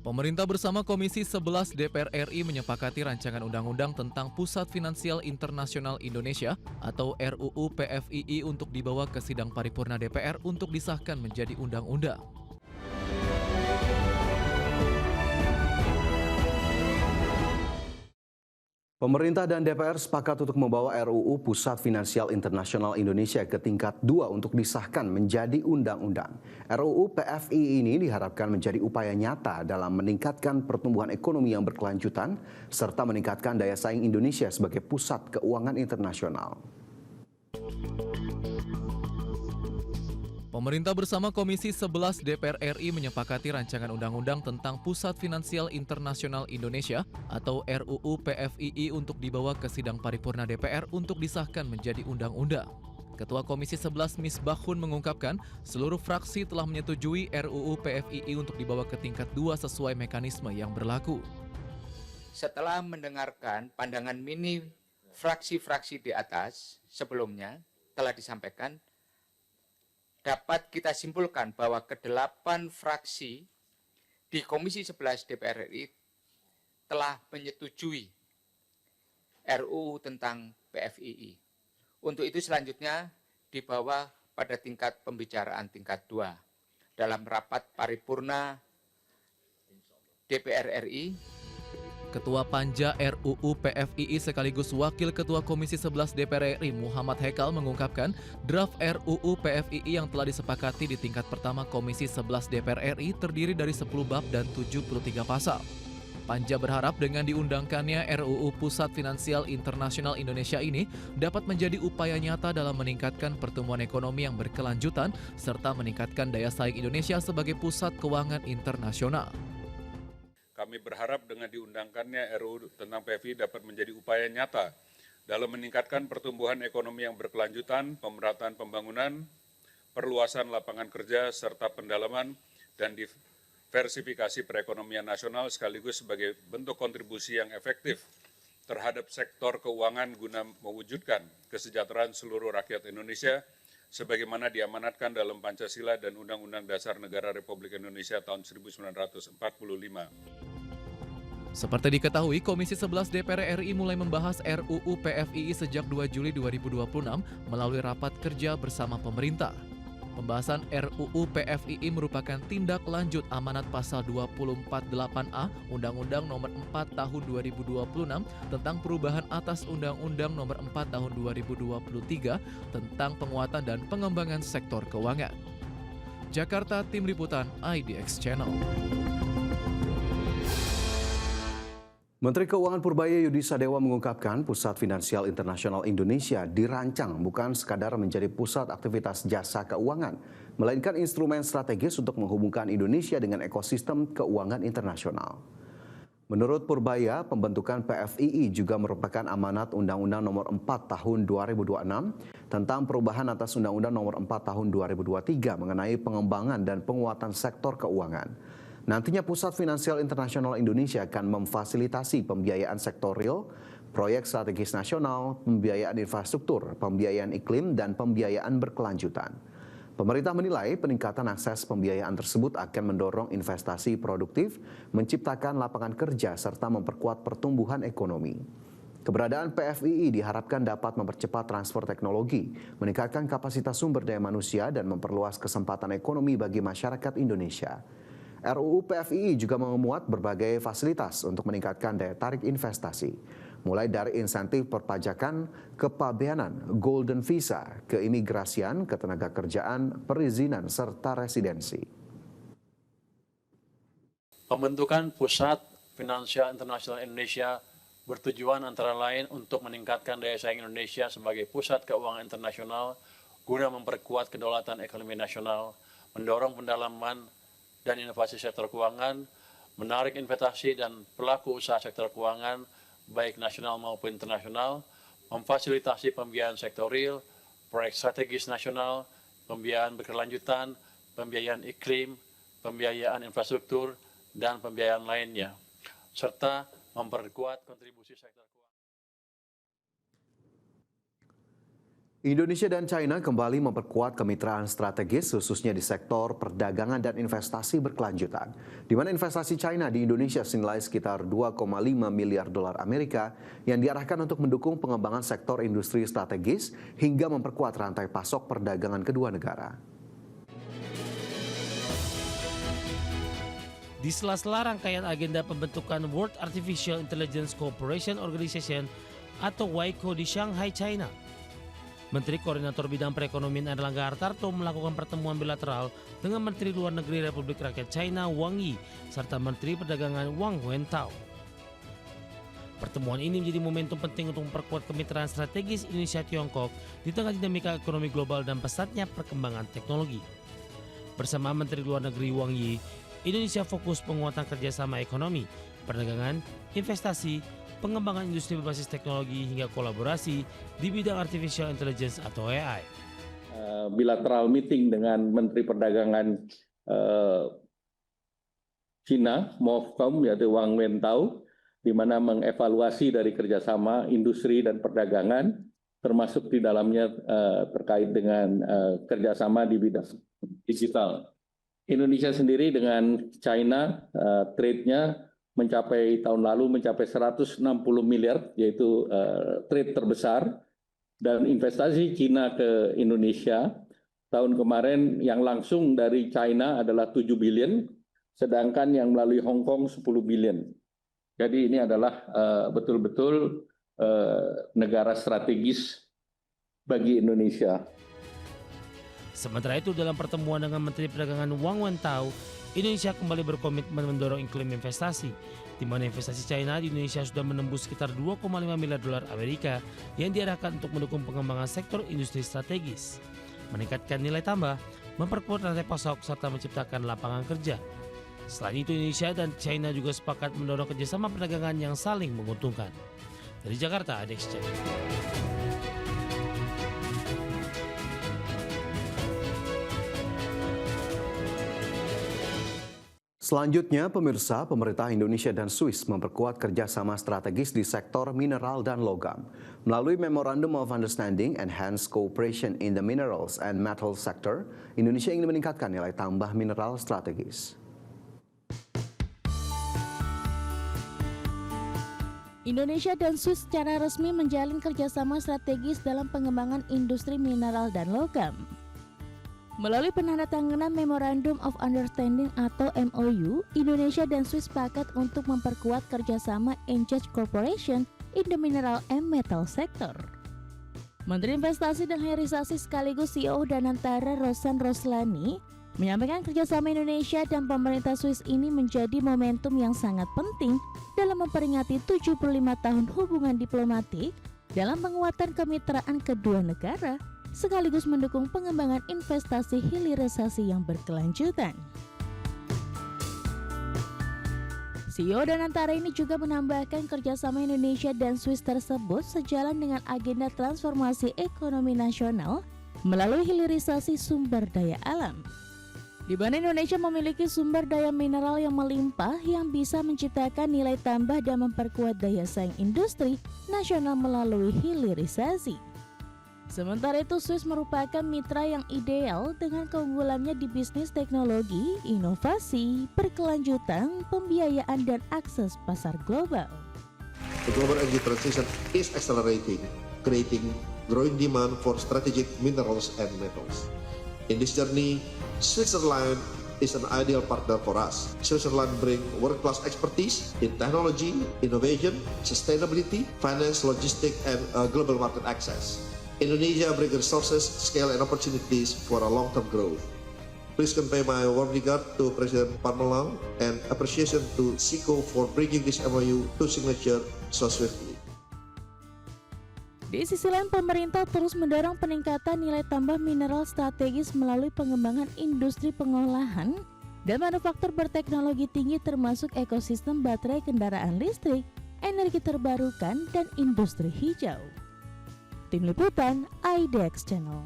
Pemerintah bersama Komisi 11 DPR RI menyepakati rancangan undang-undang tentang Pusat Finansial Internasional Indonesia atau RUU PFII untuk dibawa ke sidang paripurna DPR untuk disahkan menjadi undang-undang. Pemerintah dan DPR sepakat untuk membawa RUU Pusat Finansial Internasional Indonesia ke tingkat 2 untuk disahkan menjadi undang-undang. RUU PFII ini diharapkan menjadi upaya nyata dalam meningkatkan pertumbuhan ekonomi yang berkelanjutan serta meningkatkan daya saing Indonesia sebagai pusat keuangan internasional. Pemerintah bersama Komisi 11 DPR RI menyepakati rancangan undang-undang tentang Pusat Finansial Internasional Indonesia atau RUU PFII untuk dibawa ke sidang paripurna DPR untuk disahkan menjadi undang-undang. Ketua Komisi 11 Misbahun mengungkapkan seluruh fraksi telah menyetujui RUU PFII untuk dibawa ke tingkat 2 sesuai mekanisme yang berlaku. Setelah mendengarkan pandangan mini fraksi-fraksi di atas sebelumnya telah disampaikan, dapat kita simpulkan bahwa ke-8 fraksi di Komisi 11 DPR RI telah menyetujui RUU tentang PFII. Untuk itu selanjutnya dibawa pada tingkat pembicaraan tingkat 2 dalam rapat paripurna DPR RI. Ketua Panja RUU PFII sekaligus Wakil Ketua Komisi 11 DPR RI Muhammad Hekal mengungkapkan draft RUU PFII yang telah disepakati di tingkat pertama Komisi 11 DPR RI terdiri dari 10 bab dan 73 pasal. Panja berharap dengan diundangkannya RUU Pusat Finansial Internasional Indonesia ini dapat menjadi upaya nyata dalam meningkatkan pertumbuhan ekonomi yang berkelanjutan serta meningkatkan daya saing Indonesia sebagai pusat keuangan internasional. Kami berharap dengan diundangkannya RUU tentang PFII dapat menjadi upaya nyata dalam meningkatkan pertumbuhan ekonomi yang berkelanjutan, pemerataan pembangunan, perluasan lapangan kerja, serta pendalaman dan diversifikasi perekonomian nasional sekaligus sebagai bentuk kontribusi yang efektif terhadap sektor keuangan guna mewujudkan kesejahteraan seluruh rakyat Indonesia sebagaimana diamanatkan dalam Pancasila dan Undang-Undang Dasar Negara Republik Indonesia tahun 1945. Seperti diketahui, Komisi 11 DPR RI mulai membahas RUU PFII sejak 2 Juli 2026 melalui rapat kerja bersama pemerintah. Pembahasan RUU PFII merupakan tindak lanjut amanat pasal 248A Undang-Undang Nomor 4 Tahun 2026 tentang perubahan atas Undang-Undang Nomor 4 Tahun 2023 tentang penguatan dan pengembangan sektor keuangan. Jakarta, Tim Liputan IDX Channel. Menteri Keuangan Purbaya Yudi Sadewa mengungkapkan Pusat Finansial Internasional Indonesia dirancang bukan sekadar menjadi pusat aktivitas jasa keuangan, melainkan instrumen strategis untuk menghubungkan Indonesia dengan ekosistem keuangan internasional. Menurut Purbaya, pembentukan PFII juga merupakan amanat Undang-Undang Nomor 4 Tahun 2026 tentang perubahan atas Undang-Undang Nomor 4 Tahun 2023 mengenai pengembangan dan penguatan sektor keuangan. Nantinya Pusat Finansial Internasional Indonesia akan memfasilitasi pembiayaan sektor real, proyek strategis nasional, pembiayaan infrastruktur, pembiayaan iklim, dan pembiayaan berkelanjutan. Pemerintah menilai peningkatan akses pembiayaan tersebut akan mendorong investasi produktif, menciptakan lapangan kerja, serta memperkuat pertumbuhan ekonomi. Keberadaan PFII diharapkan dapat mempercepat transfer teknologi, meningkatkan kapasitas sumber daya manusia, dan memperluas kesempatan ekonomi bagi masyarakat Indonesia. RUU PFII juga memuat berbagai fasilitas untuk meningkatkan daya tarik investasi, mulai dari insentif perpajakan, kepabeanan, golden visa, keimigrasian, ketenagakerjaan, perizinan, serta residensi. Pembentukan Pusat Finansial Internasional Indonesia bertujuan antara lain untuk meningkatkan daya saing Indonesia sebagai pusat keuangan internasional guna memperkuat kedaulatan ekonomi nasional, mendorong pendalaman dan inovasi sektor keuangan, menarik investasi dan pelaku usaha sektor keuangan, baik nasional maupun internasional, memfasilitasi pembiayaan sektor real, proyek strategis nasional, pembiayaan berkelanjutan, pembiayaan iklim, pembiayaan infrastruktur, dan pembiayaan lainnya, serta memperkuat kontribusi sektor keuangan. Indonesia dan China kembali memperkuat kemitraan strategis khususnya di sektor perdagangan dan investasi berkelanjutan. Di mana investasi China di Indonesia senilai sekitar 2,5 miliar dolar Amerika yang diarahkan untuk mendukung pengembangan sektor industri strategis hingga memperkuat rantai pasok perdagangan kedua negara. Di sela-sela rangkaian agenda pembentukan World Artificial Intelligence Cooperation Organization atau WICO di Shanghai, China, Menteri Koordinator Bidang Perekonomian Erlangga Hartarto melakukan pertemuan bilateral dengan Menteri Luar Negeri Republik Rakyat China Wang Yi serta Menteri Perdagangan Wang Wentao. Pertemuan ini menjadi momentum penting untuk memperkuat kemitraan strategis Indonesia-Tiongkok di tengah dinamika ekonomi global dan pesatnya perkembangan teknologi. Bersama Menteri Luar Negeri Wang Yi, Indonesia fokus penguatan kerjasama ekonomi, perdagangan, investasi, pengembangan industri berbasis teknologi hingga kolaborasi di bidang artificial intelligence atau AI. Bilateral meeting dengan Menteri Perdagangan China, MOFCOM, yaitu Wang Wentao, di mana mengevaluasi dari kerjasama industri dan perdagangan, termasuk di dalamnya terkait dengan kerjasama di bidang digital. Indonesia sendiri dengan China, trade-nya tahun lalu mencapai 160 miliar, yaitu trade terbesar, dan investasi China ke Indonesia tahun kemarin yang langsung dari China adalah 7 billion, sedangkan yang melalui Hong Kong 10 billion. Jadi ini adalah betul-betul negara strategis bagi Indonesia. Sementara itu dalam pertemuan dengan Menteri Perdagangan Wang Wentao, Indonesia kembali berkomitmen mendorong iklim investasi, di mana investasi China di Indonesia sudah menembus sekitar 2,5 miliar dolar Amerika yang diarahkan untuk mendukung pengembangan sektor industri strategis, meningkatkan nilai tambah, memperkuat rantai pasok, serta menciptakan lapangan kerja. Selain itu, Indonesia dan China juga sepakat mendorong kerjasama perdagangan yang saling menguntungkan. Dari Jakarta, Adex Channel. Selanjutnya, pemirsa, pemerintah Indonesia dan Swiss memperkuat kerjasama strategis di sektor mineral dan logam. Melalui Memorandum of Understanding Enhanced Cooperation in the Minerals and Metals Sector, Indonesia ingin meningkatkan nilai tambah mineral strategis. Indonesia dan Swiss secara resmi menjalin kerjasama strategis dalam pengembangan industri mineral dan logam. Melalui penandatanganan Memorandum of Understanding atau MOU, Indonesia dan Swiss sepakat untuk memperkuat kerjasama Engaged Cooperation in the Mineral and Metal Sector. Menteri Investasi dan Hilirisasi sekaligus CEO Danantara Rosan Roslani menyampaikan kerjasama Indonesia dan pemerintah Swiss ini menjadi momentum yang sangat penting dalam memperingati 75 tahun hubungan diplomatik dalam penguatan kemitraan kedua negara, sekaligus mendukung pengembangan investasi hilirisasi yang berkelanjutan. CEO Danantara ini juga menambahkan kerjasama Indonesia dan Swiss tersebut sejalan dengan agenda transformasi ekonomi nasional melalui hilirisasi sumber daya alam. Di mana Indonesia memiliki sumber daya mineral yang melimpah yang bisa menciptakan nilai tambah dan memperkuat daya saing industri nasional melalui hilirisasi. Sementara itu, Swiss merupakan mitra yang ideal dengan keunggulannya di bisnis teknologi, inovasi, berkelanjutan, pembiayaan, dan akses pasar global. The global energy transition is accelerating, creating growing demand for strategic minerals and metals. In this journey, Switzerland is an ideal partner for us. Switzerland brings world-class expertise in technology, innovation, sustainability, finance, logistics, and global market access. Indonesia brings resources, scale, and opportunities for a long-term growth. Please convey my warm regard to President Parmelang and appreciation to SICO for bringing this MOU to signature so swiftly. Di sisi lain, pemerintah terus mendorong peningkatan nilai tambah mineral strategis melalui pengembangan industri pengolahan dan manufaktur berteknologi tinggi termasuk ekosistem baterai kendaraan listrik, energi terbarukan, dan industri hijau. Tim Liputan IDX Channel.